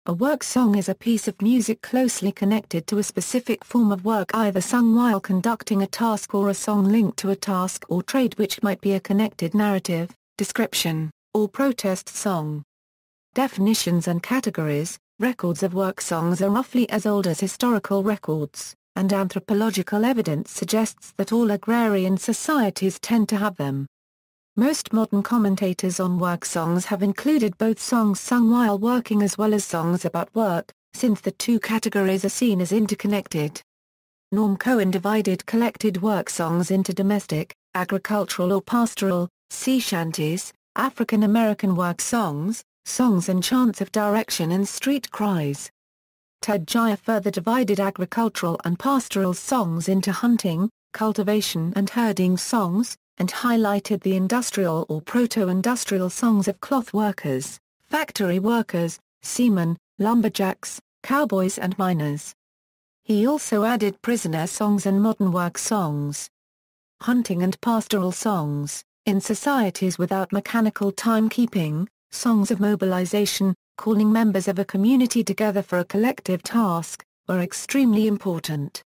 A work song is a piece of music closely connected to a specific form of work either sung while conducting a task or a song linked to a task or trade which might be a connected narrative, description, or protest song. Definitions and categories. Records of work songs are roughly as old as historical records, and anthropological evidence suggests that all agrarian societies tend to have them. Most modern commentators on work songs have included both songs sung while working as well as songs about work, since the two categories are seen as interconnected. Norm Cohen divided collected work songs into domestic, agricultural or pastoral, sea shanties, African American work songs, songs and chants of direction and street cries. Ted Geier further divided agricultural and pastoral songs into hunting, cultivation and herding songs, and highlighted the industrial or proto-industrial songs of cloth workers, factory workers, seamen, lumberjacks, cowboys and miners. He also added prisoner songs and modern work songs. Hunting and pastoral songs. In societies without mechanical timekeeping, songs of mobilization, calling members of a community together for a collective task, were extremely important.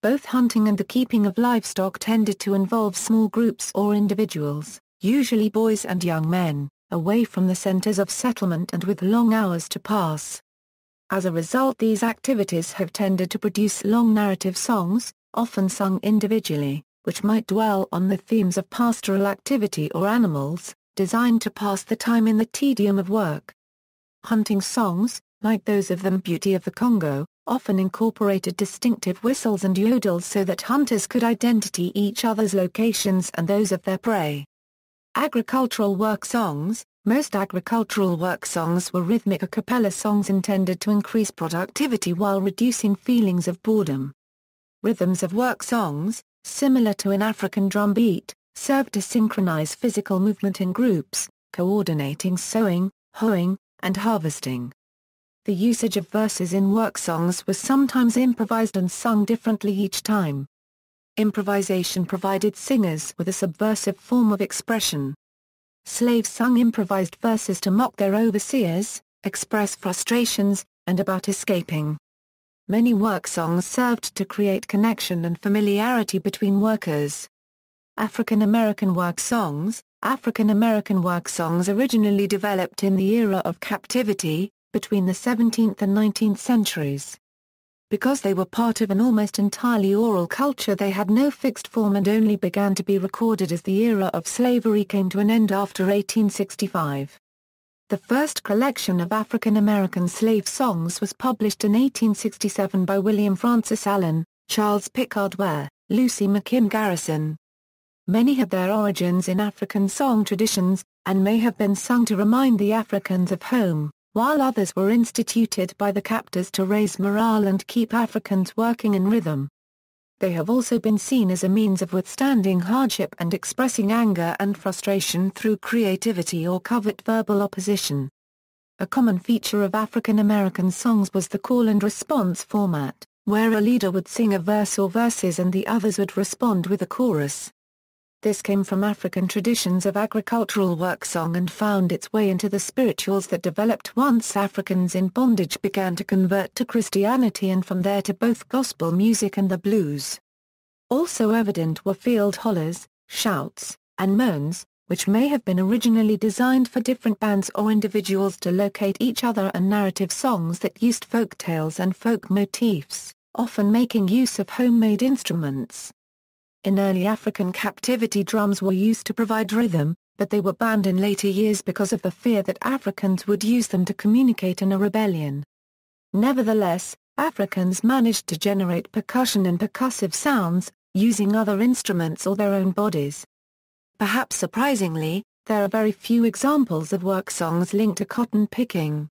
Both hunting and the keeping of livestock tended to involve small groups or individuals, usually boys and young men, away from the centers of settlement and with long hours to pass. As a result, these activities have tended to produce long narrative songs, often sung individually, which might dwell on the themes of pastoral activity or animals, designed to pass the time in the tedium of work. Hunting songs, like those of the Beauty of the Congo, often incorporated distinctive whistles and yodels so that hunters could identify each other's locations and those of their prey. Agricultural work songs. Most agricultural work songs were rhythmic a cappella songs intended to increase productivity while reducing feelings of boredom. Rhythms of work songs, similar to an African drum beat, served to synchronize physical movement in groups, coordinating sowing, hoeing, and harvesting. The usage of verses in work songs was sometimes improvised and sung differently each time. Improvisation provided singers with a subversive form of expression. Slaves sung improvised verses to mock their overseers, express frustrations, and about escaping. Many work songs served to create connection and familiarity between workers. African American work songs. African American work songs originally developed in the era of captivity, between the 17th and 19th centuries. Because they were part of an almost entirely oral culture, they had no fixed form and only began to be recorded as the era of slavery came to an end after 1865. The first collection of African American slave songs was published in 1867 by William Francis Allen, Charles Pickard Ware, Lucy McKim Garrison. Many had their origins in African song traditions, and may have been sung to remind the Africans of home, while others were instituted by the captors to raise morale and keep Africans working in rhythm. They have also been seen as a means of withstanding hardship and expressing anger and frustration through creativity or covert verbal opposition. A common feature of African American songs was the call and response format, where a leader would sing a verse or verses and the others would respond with a chorus. This came from African traditions of agricultural work song and found its way into the spirituals that developed once Africans in bondage began to convert to Christianity, and from there to both gospel music and the blues. Also evident were field hollers, shouts, and moans, which may have been originally designed for different bands or individuals to locate each other, and narrative songs that used folk tales and folk motifs, often making use of homemade instruments. In early African captivity, drums were used to provide rhythm, but they were banned in later years because of the fear that Africans would use them to communicate in a rebellion. Nevertheless, Africans managed to generate percussion and percussive sounds, using other instruments or their own bodies. Perhaps surprisingly, there are very few examples of work songs linked to cotton picking.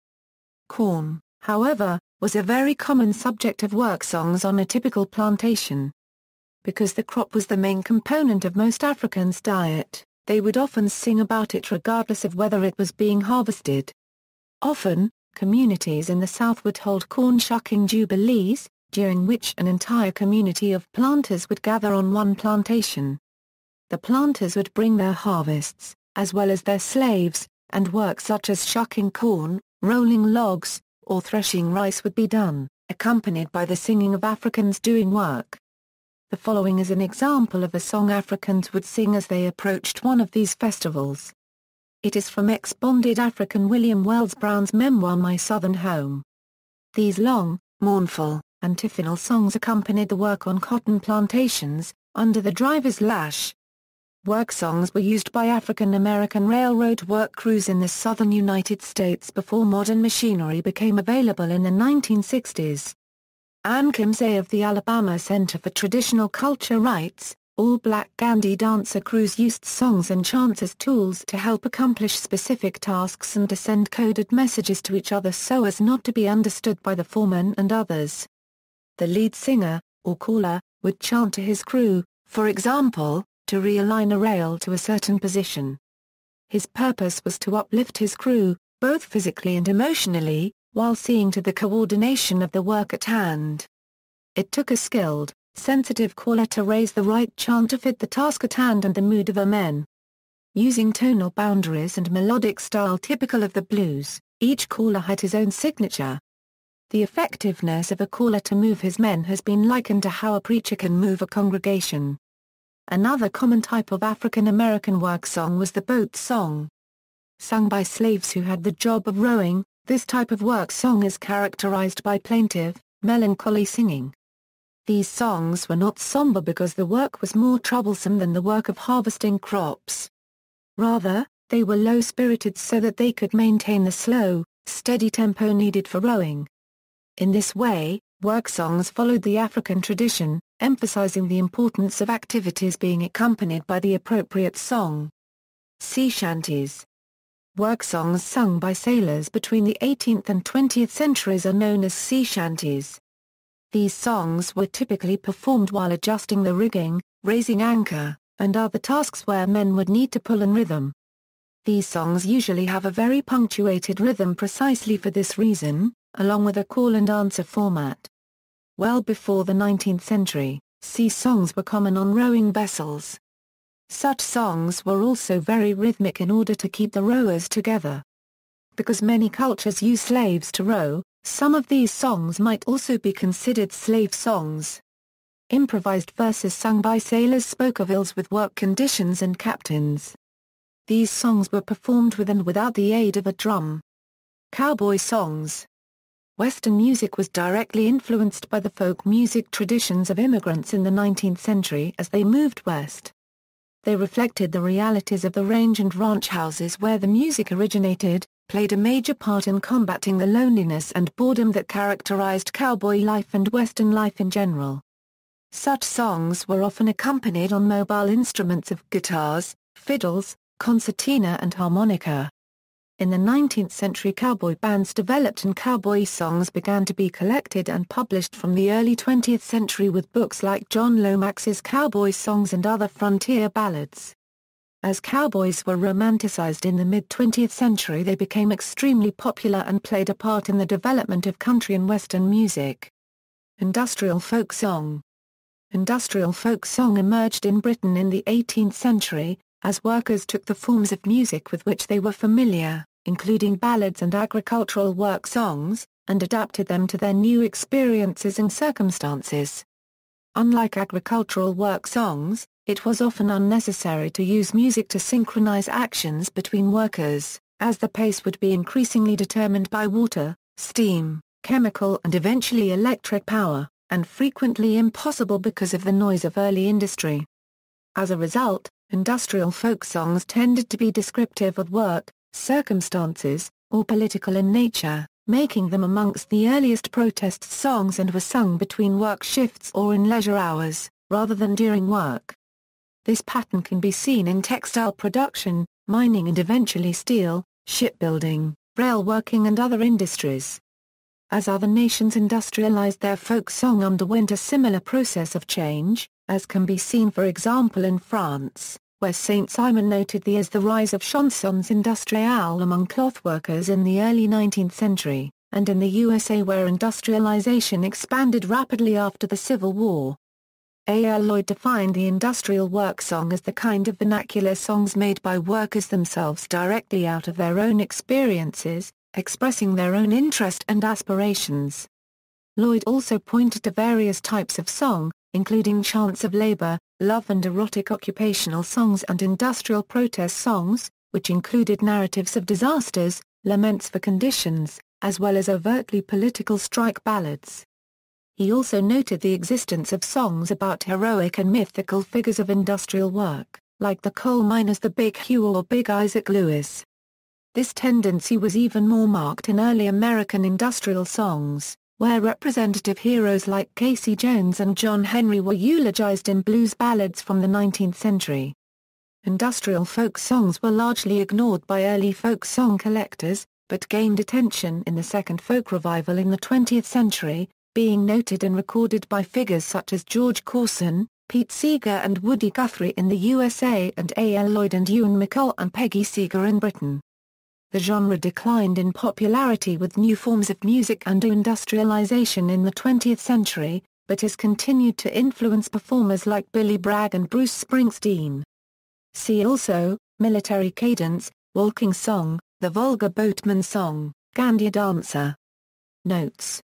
Corn, however, was a very common subject of work songs on a typical plantation. Because the crop was the main component of most Africans' diet, they would often sing about it regardless of whether it was being harvested. Often, communities in the South would hold corn-shucking jubilees, during which an entire community of planters would gather on one plantation. The planters would bring their harvests, as well as their slaves, and work such as shucking corn, rolling logs, or threshing rice would be done, accompanied by the singing of Africans doing work. The following is an example of a song Africans would sing as they approached one of these festivals. It is from ex-bonded African William Wells Brown's memoir My Southern Home. These long, mournful, antiphonal songs accompanied the work on cotton plantations, under the driver's lash. Work songs were used by African American railroad work crews in the southern United States before modern machinery became available in the 1960s. Ann Kimsey of the Alabama Center for Traditional Culture writes, all-black Gandhi dancer crews used songs and chants as tools to help accomplish specific tasks and to send coded messages to each other so as not to be understood by the foreman and others. The lead singer, or caller, would chant to his crew, for example, to realign a rail to a certain position. His purpose was to uplift his crew, both physically and emotionally, while seeing to the coordination of the work at hand. It took a skilled, sensitive caller to raise the right chant to fit the task at hand and the mood of the men. Using tonal boundaries and melodic style typical of the blues, each caller had his own signature. The effectiveness of a caller to move his men has been likened to how a preacher can move a congregation. Another common type of African American work song was the boat song. Sung by slaves who had the job of rowing, this type of work song is characterized by plaintive, melancholy singing. These songs were not somber because the work was more troublesome than the work of harvesting crops. Rather, they were low-spirited so that they could maintain the slow, steady tempo needed for rowing. In this way, work songs followed the African tradition, emphasizing the importance of activities being accompanied by the appropriate song. Sea shanties. Work songs sung by sailors between the 18th and 20th centuries are known as sea shanties. These songs were typically performed while adjusting the rigging, raising anchor, and other tasks where men would need to pull in rhythm. These songs usually have a very punctuated rhythm precisely for this reason, along with a call and answer format. Well before the 19th century, sea songs were common on rowing vessels. Such songs were also very rhythmic in order to keep the rowers together. Because many cultures use slaves to row, some of these songs might also be considered slave songs. Improvised verses sung by sailors spoke of ills with work conditions and captains. These songs were performed with and without the aid of a drum. Cowboy songs. Western music was directly influenced by the folk music traditions of immigrants in the 19th century as they moved west. They reflected the realities of the range and ranch houses where the music originated, played a major part in combating the loneliness and boredom that characterized cowboy life and Western life in general. Such songs were often accompanied on mobile instruments of guitars, fiddles, concertina and harmonica. In the 19th century cowboy bands developed and cowboy songs began to be collected and published from the early 20th century with books like John Lomax's Cowboy Songs and Other Frontier Ballads. As cowboys were romanticized in the mid-20th century, they became extremely popular and played a part in the development of country and Western music. Industrial folk song. Industrial folk song emerged in Britain in the 18th century, as workers took the forms of music with which they were familiar, including ballads and agricultural work songs, and adapted them to their new experiences and circumstances. Unlike agricultural work songs, it was often unnecessary to use music to synchronize actions between workers, as the pace would be increasingly determined by water, steam, chemical and eventually electric power, and frequently impossible because of the noise of early industry. As a result, industrial folk songs tended to be descriptive of work, circumstances, or political in nature, making them amongst the earliest protest songs and were sung between work shifts or in leisure hours, rather than during work. This pattern can be seen in textile production, mining and eventually steel, shipbuilding, rail working and other industries. As other nations industrialized, their folk song underwent a similar process of change, as can be seen for example in France, where Saint-Simon noted the rise of chansons industrielles among clothworkers in the early 19th century, and in the USA where industrialization expanded rapidly after the Civil War. A. L. Lloyd defined the industrial work song as the kind of vernacular songs made by workers themselves directly out of their own experiences, expressing their own interest and aspirations. Lloyd also pointed to various types of song, including chants of labor, love and erotic occupational songs and industrial protest songs, which included narratives of disasters, laments for conditions, as well as overtly political strike ballads. He also noted the existence of songs about heroic and mythical figures of industrial work, like the coal miners the Big Huel or Big Isaac Lewis. This tendency was even more marked in early American industrial songs, where representative heroes like Casey Jones and John Henry were eulogized in blues ballads from the 19th century. Industrial folk songs were largely ignored by early folk song collectors, but gained attention in the Second Folk Revival in the 20th century, being noted and recorded by figures such as George Corson, Pete Seeger and Woody Guthrie in the USA and A. L. Lloyd and Ewan MacColl and Peggy Seeger in Britain. The genre declined in popularity with new forms of music and industrialization in the 20th century, but has continued to influence performers like Billy Bragg and Bruce Springsteen. See also, military cadence, walking song, the vulgar boatman song, Gandia dancer. Notes